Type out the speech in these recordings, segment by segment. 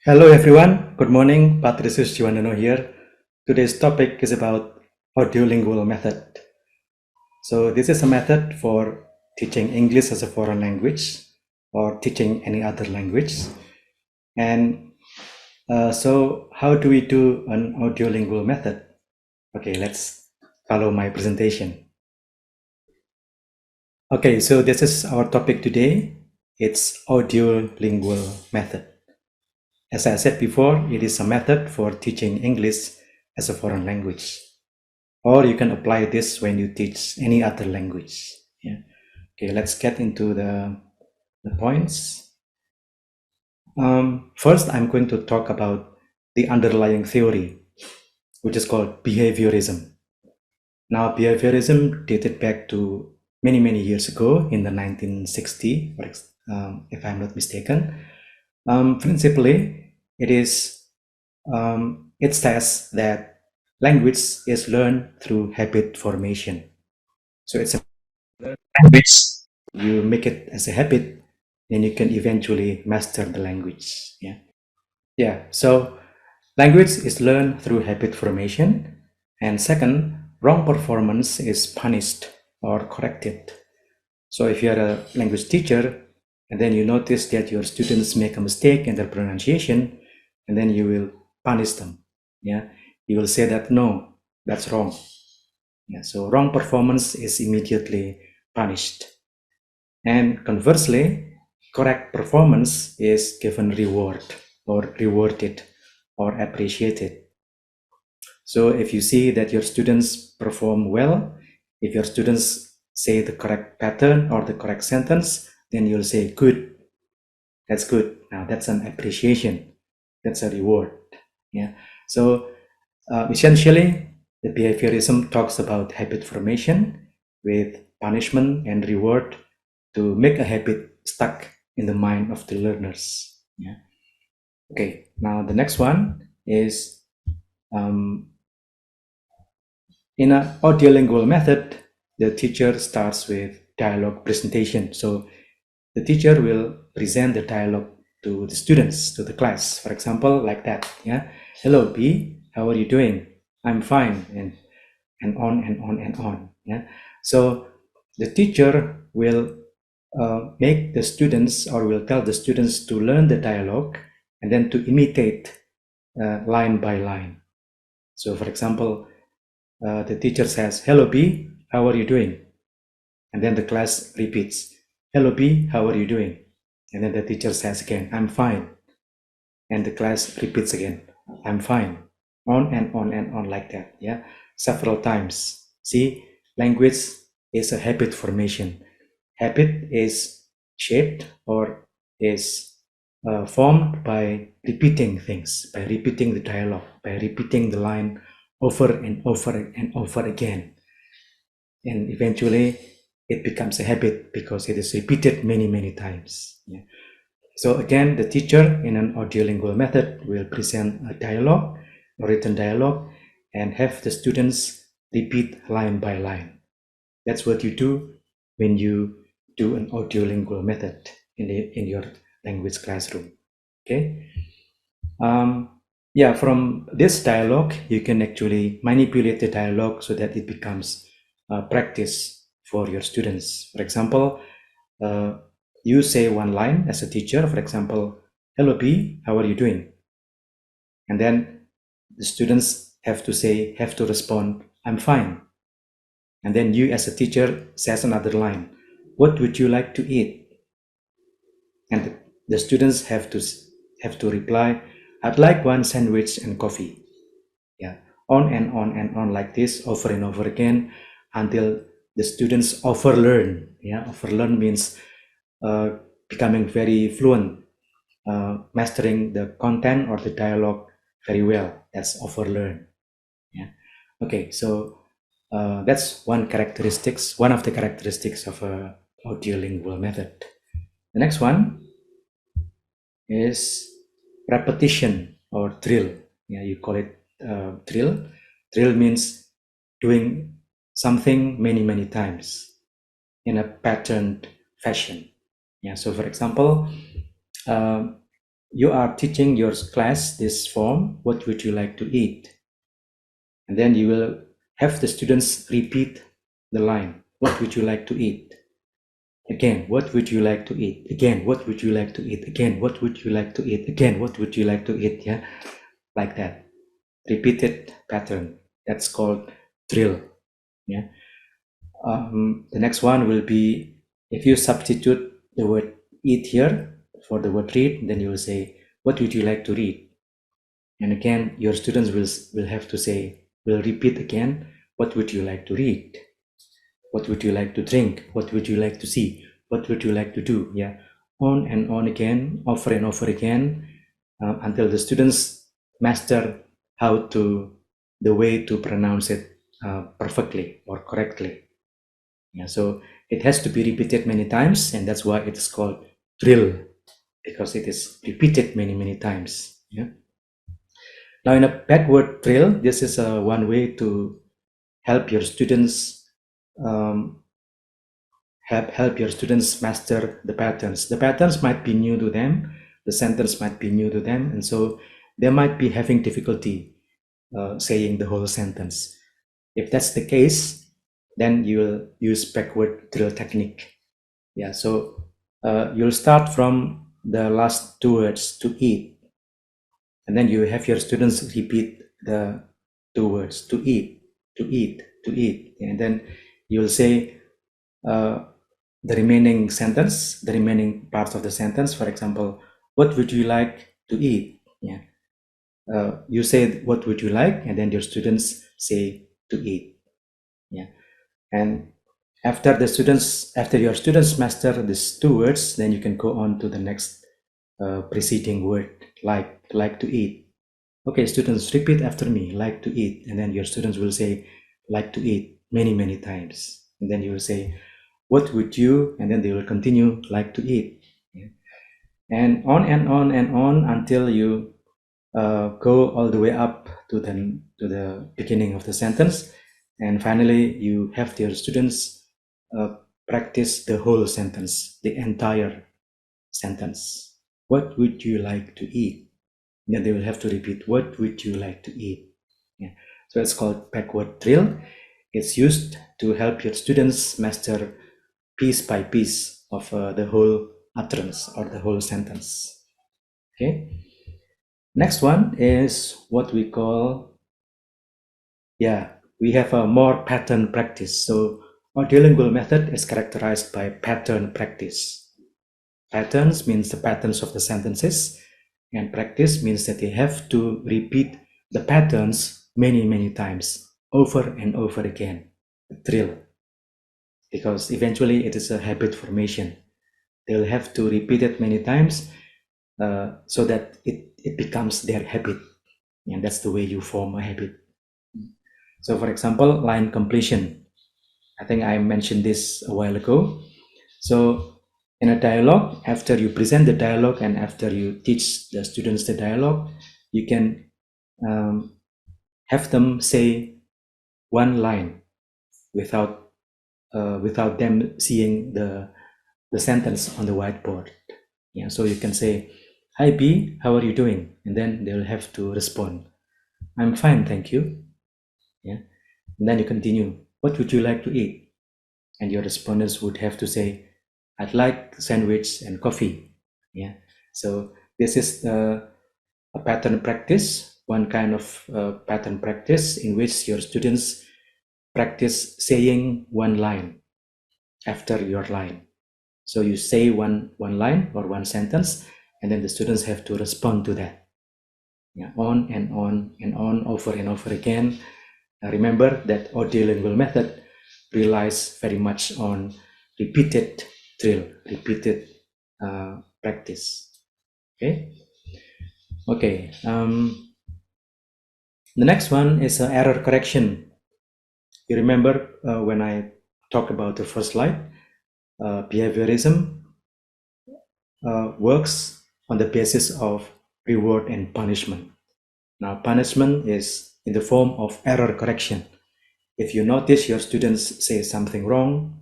Hello everyone, good morning, Patricius Jiwandono here. Today's topic is about audiolingual method. So this is a method for teaching English as a foreign language or teaching any other language. And so how do we do an audiolingual method? Okay, let's follow my presentation. Okay, so this is our topic today. It's audiolingual method. As I said before, it is a method for teaching English as a foreign language. Or you can apply this when you teach any other language. Yeah. Okay, let's get into the points. First, I'm going to talk about the underlying theory, which is called behaviorism. Now, behaviorism dated back to many years ago in the 1960s, if I'm not mistaken. Principally, it says that language is learned through habit formation. So it's a language, you make it as a habit, then you can eventually master the language. Yeah. So language is learned through habit formation, and second, wrong performance is punished or corrected. So if you are a language teacher and then you notice that your students make a mistake in their pronunciation, and then you will punish them. Yeah, you will say that no, that's wrong. Yeah, so wrong performance is immediately punished. And conversely, correct performance is given reward or rewarded or appreciated. So if you see that your students perform well, if your students say the correct pattern or the correct sentence, then you'll say good. That's good. Now that's an appreciation. That's a reward. Yeah. So essentially, the behaviorism talks about habit formation with punishment and reward to make a habit stuck in the mind of the learners. Yeah. Okay. Now the next one is in an audiolingual method, the teacher starts with dialogue presentation. So the teacher will present the dialogue to the students, to the class, for example, like that. Yeah. Hello, B. How are you doing? I'm fine. And on and on and on. Yeah. So the teacher will make the students or will tell the students to learn the dialogue and then to imitate line by line. So, for example, the teacher says, "Hello, B. How are you doing?" And then the class repeats, "Hello, B. How are you doing?" And then the teacher says again, "I'm fine." And the class repeats again, "I'm fine." On and on and on like that. Yeah, several times. See, language is a habit formation. Habit is shaped or is formed by repeating things, by repeating the dialogue, by repeating the line over and over and over again. And eventually it becomes a habit because it is repeated many times. Yeah. So again, the teacher in an audiolingual method will present a dialogue, a written dialogue, and have the students repeat line by line. That's what you do when you do an audiolingual method in your language classroom. Okay. Yeah, from this dialogue, you can actually manipulate the dialogue so that it becomes practice for your students. For example, you say one line as a teacher, for example, "Hello, B, how are you doing?" And then the students have to respond, "I'm fine." And then you as a teacher says another line, "What would you like to eat?" And the students have to reply, "I'd like one sandwich and coffee." Yeah, on and on and on like this over and over again until the students overlearn. Yeah, overlearn means becoming very fluent, mastering the content or the dialogue very well. That's overlearn. Yeah. Okay, so that's one of the characteristics of a audiolingual method. The next one is repetition or drill. Yeah, you call it drill. Drill means doing something many times in a patterned fashion. Yeah. So, for example, you are teaching your class this form, what would you like to eat? And then you will have the students repeat the line, what would you like to eat? Again, what would you like to eat? Again, what would you like to eat? Again, what would you like to eat? Again, what would you like to eat? Yeah, like that. Repeated pattern. That's called drill. Yeah. The next one will be, if you substitute the word eat here for the word read, then you will say, what would you like to read? And again, your students will have to say, will repeat again, what would you like to read? What would you like to drink? What would you like to see? What would you like to do? Yeah, on and on again, over and over again, until the students master how to, the way to pronounce it perfectly or correctly. Yeah, so it has to be repeated many times, and that's why it is called drill, because it is repeated many times. Yeah. Now, in a backward drill, this is one way to help your students um, help your students master the patterns. The patterns might be new to them, the sentence might be new to them, and so they might be having difficulty saying the whole sentence. If that's the case, then you'll use backward drill technique. Yeah, so you'll start from the last two words, to eat, and then you have your students repeat the two words, to eat, to eat, to eat, and then you'll say the remaining sentence, the remaining parts of the sentence. For example, what would you like to eat? Yeah, you say what would you like, and then your students say to eat. Yeah, and after your students master these two words, then you can go on to the next preceding word, like to eat. Okay, students, repeat after me, like to eat, and then your students will say like to eat many times, and then you will say what would you, and then they will continue like to eat. Yeah. And on and on and on until you go all the way up to the beginning of the sentence, and finally you have your students practice the whole sentence, the entire sentence. What would you like to eat? Then they will have to repeat, what would you like to eat? Yeah. So it's called backward drill. It's used to help your students master piece by piece of the whole utterance or the whole sentence. Okay. Next one is what we call, we have a more pattern practice. So audiolingual method is characterized by pattern practice. Patterns means the patterns of the sentences, and practice means that they have to repeat the patterns many times, over and over again. Drill, because eventually it is a habit formation. They'll have to repeat it many times so that it becomes their habit, and that's the way you form a habit. So for example, line completion, I think I mentioned this a while ago. So in a dialogue, after you present the dialogue and after you teach the students the dialogue, you can have them say one line without them seeing the sentence on the whiteboard. Yeah, so you can say, "Hi B, how are you doing?" And then they'll have to respond, "I'm fine, thank you." Yeah, and then you continue, "What would you like to eat?" And your respondents would have to say, "I'd like sandwich and coffee." Yeah, so this is a pattern practice, one kind of pattern practice in which your students practice saying one line after your line. So you say one line or one sentence, and then the students have to respond to that. Yeah, on and on and on, over and over again. Remember that audiolingual method relies very much on repeated drill, repeated practice. Okay. Okay. The next one is error correction. You remember when I talked about the first slide, behaviorism works on the basis of reward and punishment. Now, punishment is in the form of error correction. If you notice your students say something wrong,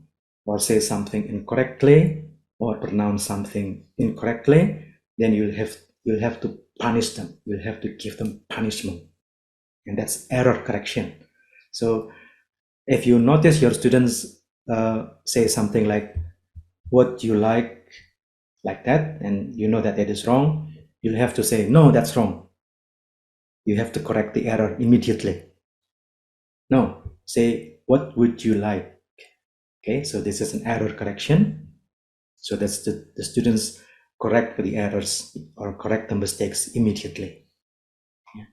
or say something incorrectly, or pronounce something incorrectly, then you you'll have to punish them. You'll have to give them punishment. And that's error correction. So if you notice your students say something like, what you like that, and you know that that is wrong, you'll have to say, no, that's wrong. You have to correct the error immediately. No, say, what would you like? Okay, so this is an error correction. So that's the students correct the errors or correct the mistakes immediately. Yeah.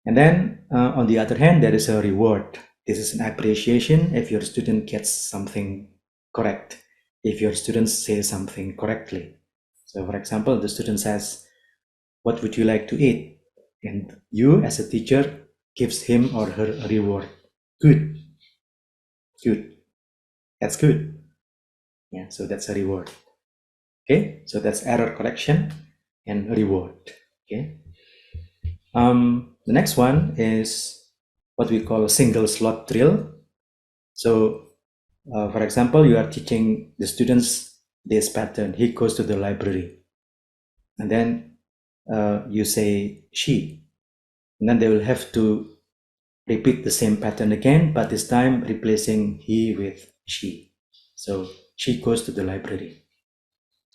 And then on the other hand, there is a reward. This is an appreciation if your student gets something correct, if your students say something correctly. So for example, the student says, what would you like to eat? And you as a teacher gives him or her a reward. Good. That's good. Yeah, so that's a reward. Okay, so that's error correction and reward. Okay. The next one is what we call a single slot drill. So for example, you are teaching the students this pattern. He goes to the library, and then you say she, and then they will have to repeat the same pattern again, but this time replacing he with she. So she goes to the library.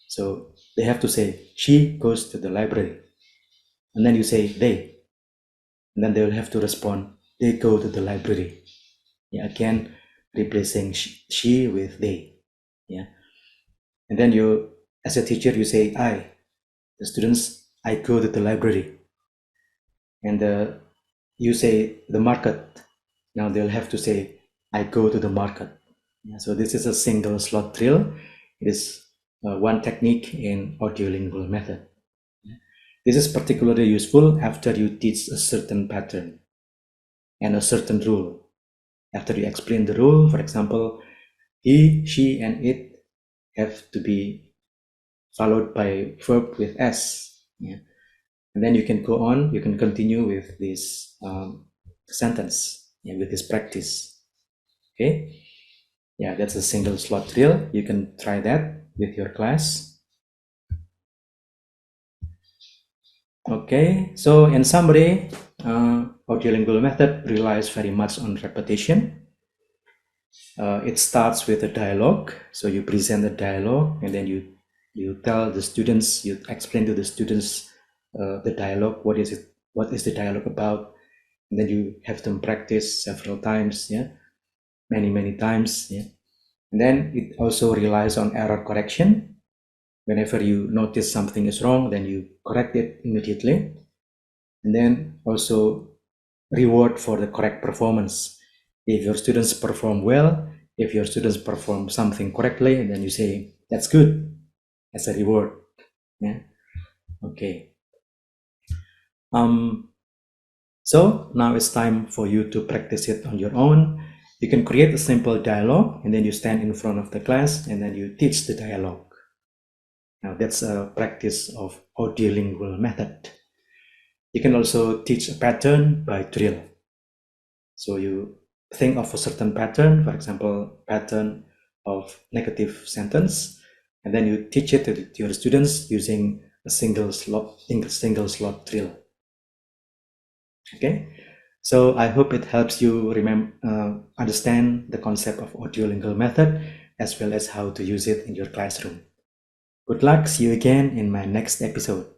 So they have to say she goes to the library, and then you say they, and then they will have to respond they go to the library. Yeah, again replacing she with they. Yeah, and then you as a teacher you say I, the students, I go to the library, and you say the market. Now they'll have to say I go to the market. Yeah, so this is a single slot drill. It is one technique in audiolingual method. This is particularly useful after you teach a certain pattern and a certain rule. After you explain the rule, for example, he, she, and it have to be followed by verb with S. Yeah. And then you can go on, you can continue with this sentence, with this practice. Okay. Yeah, that's a single slot drill. You can try that with your class. Okay, so in summary, audiolingual method relies very much on repetition. It starts with a dialogue. So you present the dialogue, and then you tell the students, you explain to the students the dialogue. What is it? What is the dialogue about? And then you have them practice several times. Yeah, many times. Yeah, and then it also relies on error correction. Whenever you notice something is wrong, then you correct it immediately. And then also reward for the correct performance. If your students perform well, if your students perform something correctly, then you say, that's good, as a reward. Yeah. Okay. So now it's time for you to practice it on your own. You can create a simple dialogue, and then you stand in front of the class, and then you teach the dialogue. Now that's a practice of audiolingual method. You can also teach a pattern by drill. So you think of a certain pattern, for example, pattern of negative sentence, and then you teach it to your students using a single slot drill. Okay, so I hope it helps you understand the concept of audiolingual method as well as how to use it in your classroom. Good luck, see you again in my next episode.